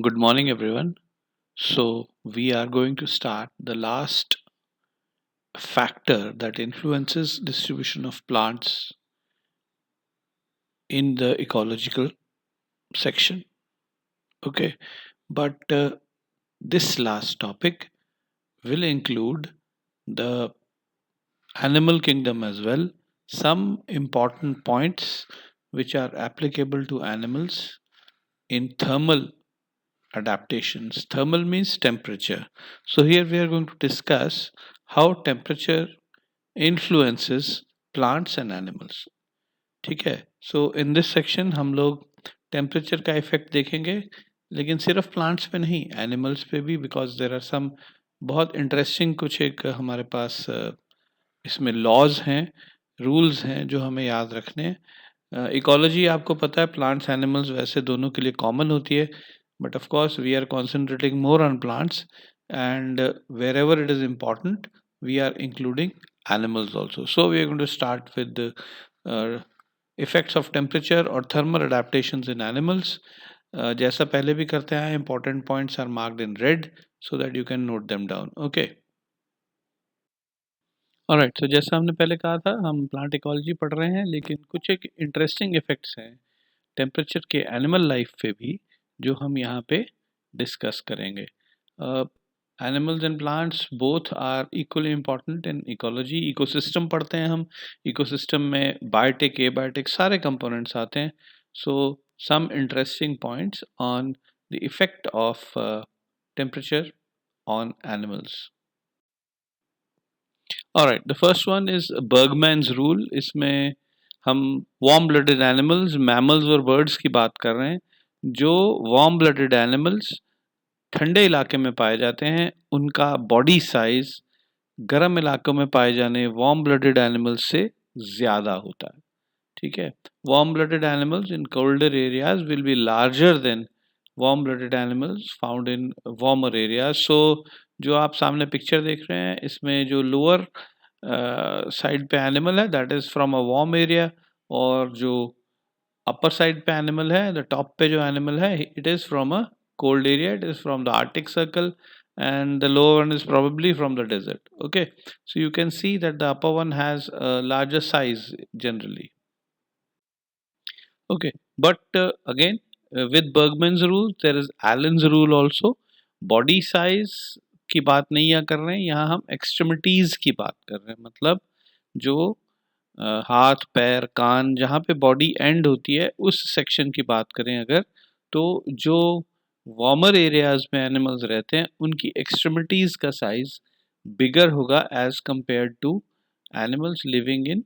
Good morning, everyone. So, we are going to start the last factor that influences distribution of plants in the ecological section. Okay, but this last topic will include the animal kingdom as well. Some important points which are applicable to animals in thermal adaptations. Thermal means temperature. So, here we are going to discuss how temperature influences plants and animals. ठीक है, सो in this section हम लोग temperature का effect देखेंगे, लेकिन सिर्फ plants पे नहीं, एनिमल्स पे भी, बिकॉज देर आर सम बहुत इंटरेस्टिंग कुछ एक हमारे पास इसमें लॉज हैं, रूल्स हैं जो हमें याद रखने हैं। इकोलॉजी आपको पता है, प्लांट्स एनिमल्स वैसे दोनों के लिए कॉमन होती है, but of course we are concentrating more on plants and wherever it is important we are including animals also. So we are going to start with the effects of temperature or thermal adaptations in animals. जैसा पहले भी करते हैं, important points are marked in red so that you can note them down. Okay. Alright, तो जैसा हमने पहले कहा था, हम प्लांट इकोलॉजी पढ़ रहे हैं, लेकिन कुछ एक इंटरेस्टिंग इफेक्ट्स हैं टेम्परेचर के एनिमल लाइफ पे भी, जो हम यहाँ पे डिस्कस करेंगे। Animals and plants both are equally important in ecology. Ecosystem पढ़ते हैं हम, इकोसिस्टम में बायोटिक, एबायोटिक सारे कंपोनेंट्स आते हैं। So some interesting points on the effect of temperature on animals. Alright, the first one is Bergmann's rule. इसमें हम warm blooded animals, mammals और बर्ड्स की बात कर रहे हैं। जो वार्म ब्लडेड एनिमल्स ठंडे इलाके में पाए जाते हैं, उनका बॉडी साइज गर्म इलाकों में पाए जाने वार्म ब्लडेड एनिमल्स से ज़्यादा होता है। ठीक है, warm blooded animals in colder areas will be larger than warm blooded animals found in warmer areas. So जो आप सामने पिक्चर देख रहे हैं, इसमें जो लोअर साइड पे एनिमल है that is from a warm area, और जो अपर साइड पे एनिमल है, द टॉप पे जो एनिमल है, it is from a cold area, it is from the Arctic Circle, and the lower one is probably from the desert. Okay, so you can see that the upper one has a larger size generally. Okay, but again, with Bergman's rule there is Allen's rule also. Body size की बात नहीं यहाँ कर रहे हैं, यहाँ हम extremities की बात कर रहे हैं। मतलब जो हाथ, पैर, कान, जहाँ पे बॉडी एंड होती है, उस सेक्शन की बात करें अगर, तो जो वार्मर एरियाज में एनिमल्स रहते हैं, उनकी एक्सट्रीमिटीज़ का साइज बिगर होगा as compare to animals living in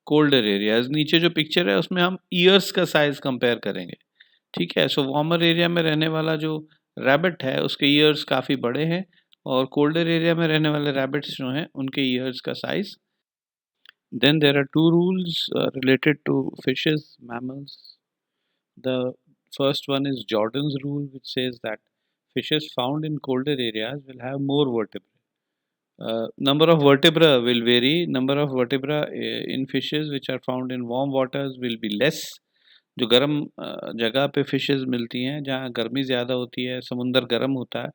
colder areas. नीचे जो पिक्चर है उसमें हम ईयर्स का साइज कंपेयर करेंगे। ठीक है, सो वार्मर एरिया में रहने वाला जो रैबिट है उसके ईयर्स काफ़ी बड़े हैं, और कोल्डर एरिया में रहने वाले रैबिट्स जो हैं उनके ईयर्स का size. Then there are two rules related to fishes, mammals. The first one is Jordan's rule, which says that fishes found in colder areas will have more vertebrae. Number of vertebrae will vary. Number of vertebrae in fishes which are found in warm waters will be less. जो गर्म जगह पे fishes मिलती हैं, जहाँ गर्मी ज़्यादा होती है, समुंदर गर्म होता है,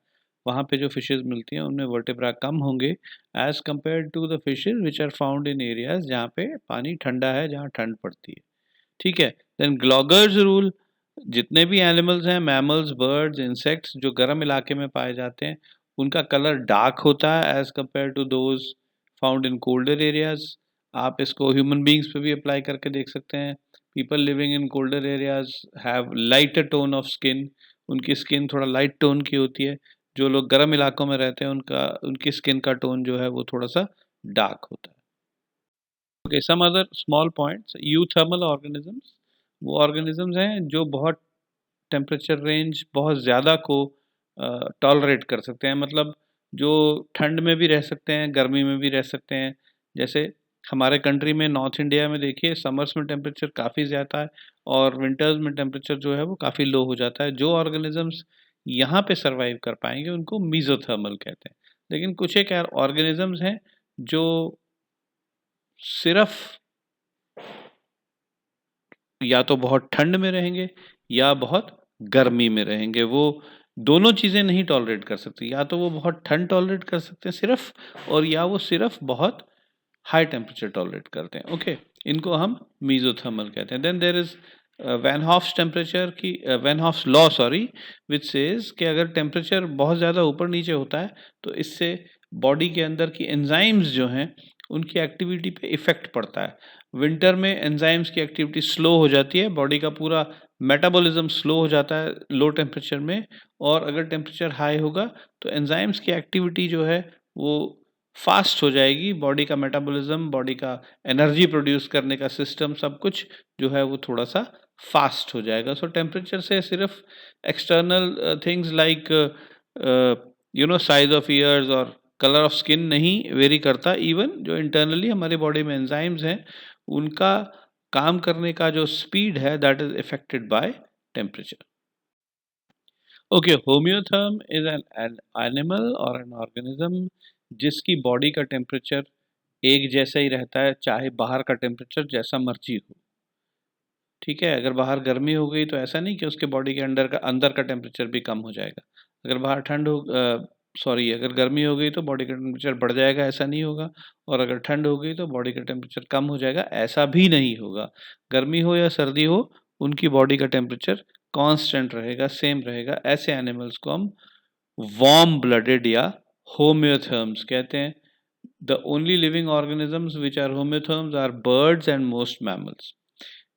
वहाँ पे जो फिशेस मिलती हैं उनमें वर्टेब्रा कम होंगे as compare to the fishes which are found in areas जहाँ पे पानी ठंडा है, जहाँ ठंड पड़ती है। ठीक है, देन ग्लॉगर्स रूल, जितने भी एनिमल्स हैं, मैमल्स, बर्ड्स, इंसेक्ट्स, जो गर्म इलाके में पाए जाते हैं, उनका कलर डार्क होता है as compare to those found in colder areas. आप इसको ह्यूमन बींग्स पे भी अप्लाई करके देख सकते हैं। People living in colder areas have lighter tone of skin, उनकी स्किन थोड़ा लाइट टोन की होती है। जो लोग गर्म इलाकों में रहते हैं, उनकी स्किन का टोन जो है वो थोड़ा सा डार्क होता है। Okay, some other small points, eurythermal organisms, वो ऑर्गेनिजम्स हैं जो बहुत टेम्परेचर रेंज बहुत ज़्यादा को टॉलरेट कर सकते हैं। मतलब जो ठंड में भी रह सकते हैं, गर्मी में भी रह सकते हैं। जैसे हमारे कंट्री में, नॉर्थ इंडिया में देखिए, समर्स में टेम्परेचर काफ़ी ज़्यादा है और विंटर्स में टेम्परेचर जो है वो काफ़ी लो हो जाता है। जो ऑर्गेनिजम्स यहाँ पे सर्वाइव कर पाएंगे उनको मीज़ोथर्मल कहते हैं। लेकिन कुछ एक ऑर्गेनिजम्स हैं जो सिर्फ या तो बहुत ठंड में रहेंगे या बहुत गर्मी में रहेंगे। वो दोनों चीज़ें नहीं टॉलरेट कर सकती, या तो वो बहुत ठंड टॉलरेट कर सकते हैं सिर्फ, और या वो सिर्फ बहुत हाई टेम्परेचर टॉलरेट करते हैं। ओके, इनको हम मीजोथर्मल कहते हैं। Then there is van't Hoff's temperature की van't Hoff's law sorry, which says कि अगर टेम्परेचर बहुत ज़्यादा ऊपर नीचे होता है तो इससे बॉडी के अंदर की एंजाइम्स जो हैं उनकी एक्टिविटी पे इफेक्ट पड़ता है। विंटर में एंजाइम्स की एक्टिविटी स्लो हो जाती है, बॉडी का पूरा मेटाबॉलिज्म स्लो हो जाता है लो टेम्परेचर में, और अगर टेम्परेचर हाई होगा तो एंजाइम्स की एक्टिविटी जो है वो फास्ट हो जाएगी, बॉडी का मेटाबॉलिज्म, बॉडी का एनर्जी प्रोड्यूस करने का सिस्टम, सब कुछ जो है वो थोड़ा सा फास्ट हो जाएगा। सो टेम्परेचर से सिर्फ external things like size of years और कलर ऑफ स्किन नहीं वेरी करता, इवन जो इंटरनली हमारी बॉडी में एंजाइम्स हैं उनका काम करने का जो स्पीड है that is affected by temperature. Okay, होम्योथर्म is an animal और एन ऑर्गेनिज्म जिसकी बॉडी का टेम्परेचर एक जैसा ही रहता है, चाहे बाहर का टेम्परेचर जैसा मर्जी हो। ठीक है, अगर बाहर गर्मी हो गई तो ऐसा नहीं कि उसके बॉडी के अंदर का टेम्परेचर भी कम हो जाएगा। अगर बाहर सॉरी, अगर गर्मी हो गई तो बॉडी का टेम्परेचर बढ़ जाएगा, ऐसा नहीं होगा। और अगर ठंड हो गई तो बॉडी का टेम्परेचर कम हो जाएगा, ऐसा भी नहीं होगा। गर्मी हो या सर्दी हो, उनकी बॉडी का टेम्परेचर कांस्टेंट रहेगा, सेम रहेगा। ऐसे एनिमल्स को हम वार्म ब्लडेड या होम्योथर्म्स कहते हैं। The only living organisms which are homeotherms are birds and most mammals.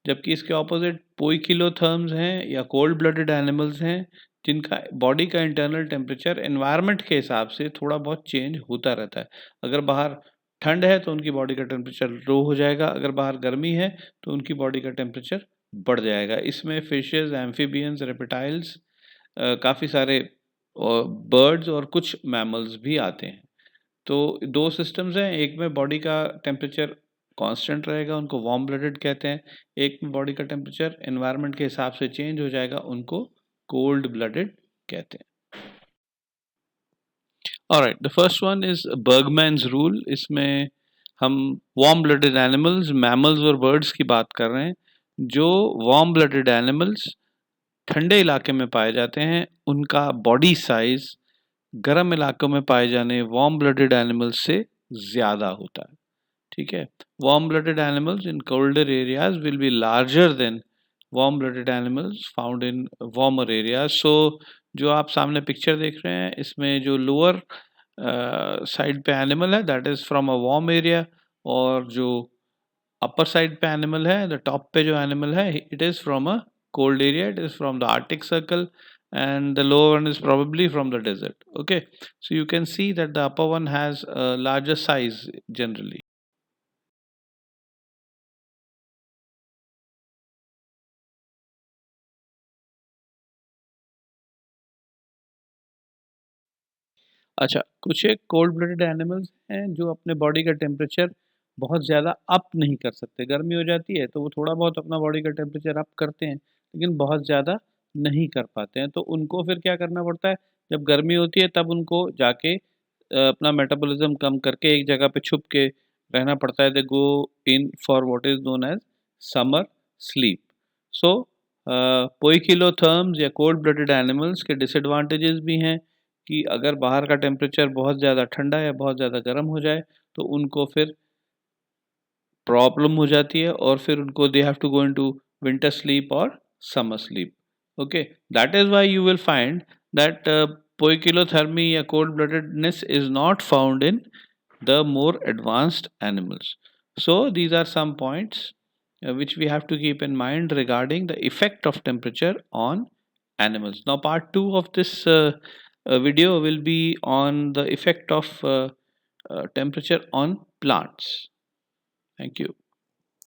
जबकि इसके ऑपोजिट पोइकिलोथर्म्स हैं या कोल्ड ब्लडेड एनिमल्स हैं जिनका बॉडी का इंटरनल टेम्परेचर एनवायरनमेंट के हिसाब से थोड़ा बहुत चेंज होता रहता है। अगर बाहर ठंड है तो उनकी बॉडी का टेम्परेचर लो हो जाएगा, अगर बाहर गर्मी है तो उनकी बॉडी का टेम्परेचर बढ़ जाएगा। इसमें फिशेस, एम्फीबियंस, रेप्टाइल्स, काफ़ी सारे बर्ड्स और कुछ मैमल्स भी आते हैं। तो दो सिस्टम्स हैं, एक में बॉडी का टेम्परेचर कांस्टेंट रहेगा, उनको वार्म ब्लडेड कहते हैं। एक में बॉडी का टेम्परेचर एनवायरनमेंट के हिसाब से चेंज हो जाएगा, उनको कोल्ड ब्लडेड कहते हैं। Alright, the first one is Bergmann's rule. इसमें हम वार्म ब्लडेड एनिमल्स, मैमल्स और बर्ड्स की बात कर रहे हैं। जो वार्म ब्लडेड एनिमल्स ठंडे इलाके में पाए जाते हैं उनका बॉडी साइज गर्म इलाकों में पाए जाने वार्म ब्लडेड एनिमल्स से ज़्यादा होता है। ठीक है, warm blooded animals in colder areas will be larger than warm blooded animals found in warmer areas. So जो आप सामने पिक्चर देख रहे हैं इसमें जो लोअर साइड पे एनिमल है that is from a warm area, और जो अपर साइड पे एनिमल है, द टॉप पे जो एनिमल है it is from a cold area, it is from the Arctic Circle, and the lower one is probably from the desert. Okay, so you can see that the upper one has a larger size generally. अच्छा, कुछ एक cold blooded animals हैं जो अपने body का temperature बहुत ज़्यादा up नहीं कर सकते। गर्मी हो जाती है तो वो थोड़ा बहुत अपना बॉडी का टेम्परेचर अप करते हैं, लेकिन बहुत ज़्यादा नहीं कर पाते हैं। तो उनको फिर क्या करना पड़ता है, जब गर्मी होती है तब उनको जाके अपना मेटाबॉलिज्म कम करके एक जगह पे छुप के रहना पड़ता है। They go in for what is known as summer sleep. So poikilotherms या कोल्ड ब्लडेड एनिमल्स के डिसएडवांटेजेस भी हैं कि अगर बाहर का टेम्परेचर बहुत ज़्यादा ठंडा या बहुत ज़्यादा गर्म हो जाए तो उनको फिर प्रॉब्लम हो जाती है, और फिर उनको they have to go into winter sleep और summer sleep. Okay, that is why you will find that poikilothermy या cold bloodedness is not found in the more advanced animals. So these are some points which we have to keep in mind regarding the effect of temperature on animals. Now part 2 of this video will be on the effect of temperature on plants. Thank you.